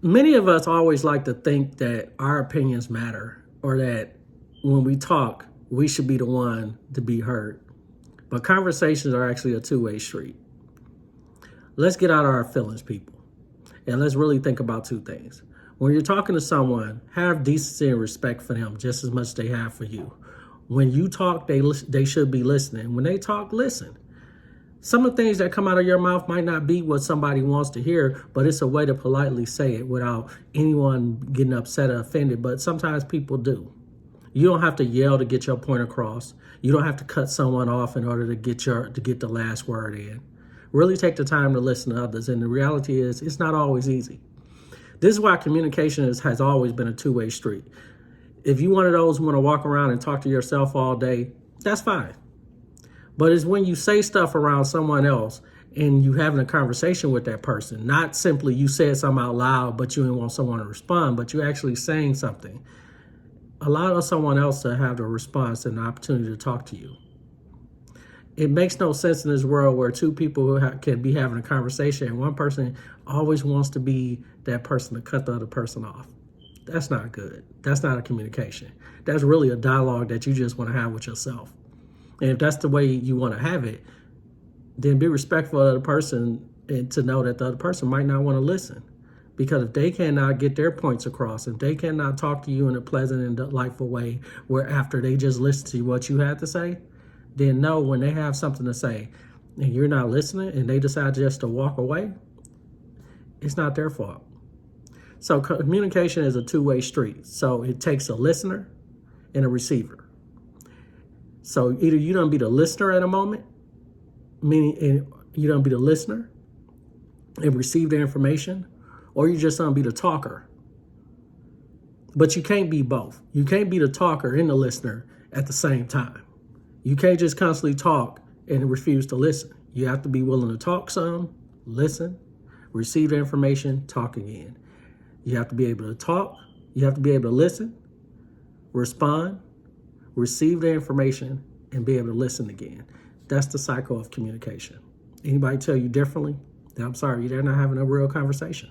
Many of us always like to think that our opinions matter or that when we talk, we should be the one to be heard. But conversations are actually a two-way street. Let's get out of our feelings, people. And let's really think about two things. When you're talking to someone, have decency and respect for them just as much as they have for you. When you talk, they should be listening. When they talk, listen. Some of the things that come out of your mouth might not be what somebody wants to hear, but it's a way to politely say it without anyone getting upset or offended. But sometimes people do. You don't have to yell to get your point across. You don't have to cut someone off in order to get the last word in. Really take the time to listen to others. And the reality is, it's not always easy. This is why communication has always been a two-way street. If you're one of those who want to walk around and talk to yourself all day, that's fine. But it's when you say stuff around someone else and you having a conversation with that person, not simply you said something out loud, but you didn't want someone to respond, but you're actually saying something. Allow someone else to have the response and the opportunity to talk to you. It makes no sense in this world where two people who can be having a conversation and one person always wants to be that person to cut the other person off. That's not good. That's not a communication. That's really a dialogue that you just want to have with yourself. And if that's the way you want to have it, then be respectful of the person and to know that the other person might not want to listen. Because if they cannot get their points across, if they cannot talk to you in a pleasant and delightful way, where after they just listen to what you had to say, then know when they have something to say and you're not listening and they decide just to walk away, it's not their fault. So communication is a two-way street. So it takes a listener and a receiver. So either you don't be the listener at a moment, meaning you don't be the listener and receive the information, or you just don't be the talker. But you can't be both. You can't be the talker and the listener at the same time. You can't just constantly talk and refuse to listen. You have to be willing to talk some, listen, receive the information, talk again. You have to be able to talk. You have to be able to listen, respond, receive the information, and be able to listen again. That's the cycle of communication. Anybody tell you differently? Then I'm sorry, they're not having a real conversation.